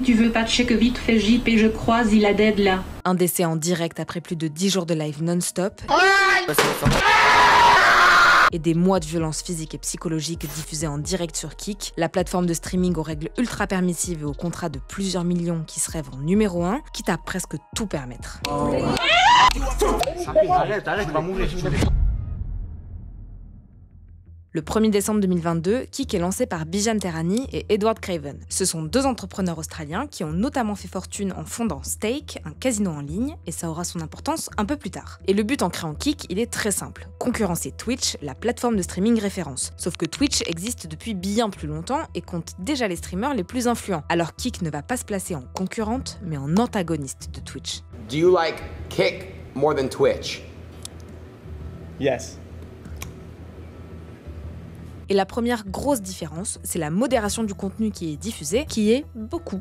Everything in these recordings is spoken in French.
Tu veux patcher que vite fait JP, je crois, il a dead là. Un décès en direct après plus de 10 jours de live non-stop. Et des mois de violence physique et psychologique diffusés en direct sur Kik, la plateforme de streaming aux règles ultra permissives et aux contrats de plusieurs millions qui se rêvent en numéro 1, quitte à presque tout permettre. Arrête, va mourir. Le 1er décembre 2022, Kik est lancé par Bijan Terrani et Edward Craven. Ce sont deux entrepreneurs australiens qui ont notamment fait fortune en fondant Stake, un casino en ligne, et ça aura son importance un peu plus tard. Et le but en créant Kik, il est très simple. Concurrencer Twitch, la plateforme de streaming référence. Sauf que Twitch existe depuis bien plus longtemps et compte déjà les streamers les plus influents. Alors Kik ne va pas se placer en concurrente, mais en antagoniste de Twitch. Do you like Kik more than Twitch? Yes. Et la première grosse différence, c'est la modération du contenu qui est diffusé, qui est beaucoup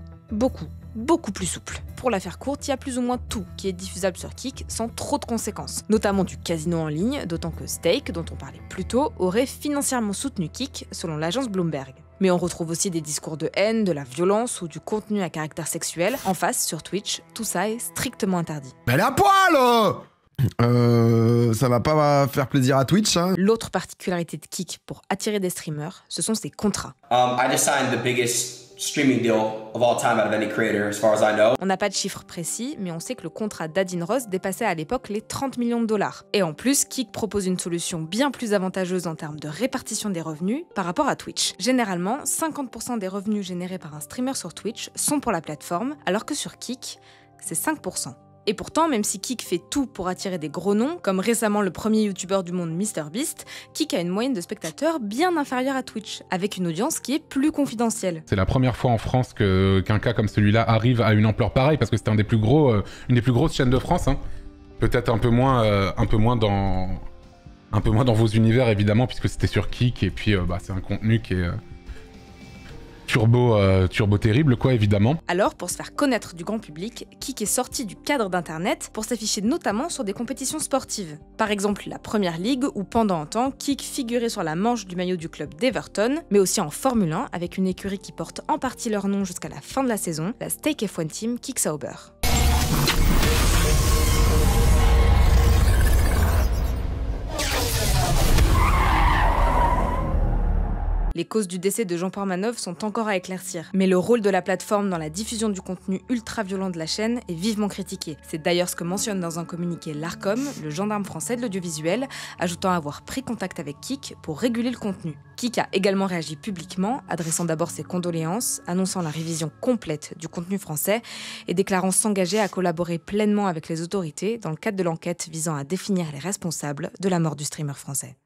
plus souple. Pour la faire courte, il y a plus ou moins tout qui est diffusable sur Kik sans trop de conséquences, notamment du casino en ligne, d'autant que Stake, dont on parlait plus tôt, aurait financièrement soutenu Kik, selon l'agence Bloomberg. Mais on retrouve aussi des discours de haine, de la violence ou du contenu à caractère sexuel. En face, sur Twitch, tout ça est strictement interdit. Mais elle est à poil ça va pas faire plaisir à Twitch, hein. L'autre particularité de Kik pour attirer des streamers, ce sont ses contrats. I just signed the biggest streaming deal of all time out of any creator, as far as I know. On n'a pas de chiffres précis, mais on sait que le contrat d'Adin Ross dépassait à l'époque les 30 millions de dollars. Et en plus, Kik propose une solution bien plus avantageuse en termes de répartition des revenus par rapport à Twitch. Généralement, 50% des revenus générés par un streamer sur Twitch sont pour la plateforme, alors que sur Kik, c'est 5%. Et pourtant, même si Kik fait tout pour attirer des gros noms, comme récemment le premier youtubeur du monde MrBeast, Kik a une moyenne de spectateurs bien inférieure à Twitch, avec une audience qui est plus confidentielle. C'est la première fois en France qu'un cas comme celui-là arrive à une ampleur pareille, parce que c'était une des plus grosses chaînes de France. Hein. Peut-être un peu moins dans vos univers, évidemment, puisque c'était sur Kik, et puis c'est un contenu qui est... turbo terrible, quoi, évidemment. Alors, pour se faire connaître du grand public, Kik est sorti du cadre d'Internet pour s'afficher notamment sur des compétitions sportives. Par exemple, la Première Ligue, où pendant un temps, Kik figurait sur la manche du maillot du club d'Everton, mais aussi en Formule 1, avec une écurie qui porte en partie leur nom jusqu'à la fin de la saison, la Stake F1 Team Kik Sauber. Les causes du décès de Jean-Paul Manœuvre sont encore à éclaircir, mais le rôle de la plateforme dans la diffusion du contenu ultra-violent de la chaîne est vivement critiqué. C'est d'ailleurs ce que mentionne dans un communiqué l'Arcom, le gendarme français de l'audiovisuel, ajoutant avoir pris contact avec Kik pour réguler le contenu. Kik a également réagi publiquement, adressant d'abord ses condoléances, annonçant la révision complète du contenu français et déclarant s'engager à collaborer pleinement avec les autorités dans le cadre de l'enquête visant à définir les responsables de la mort du streamer français.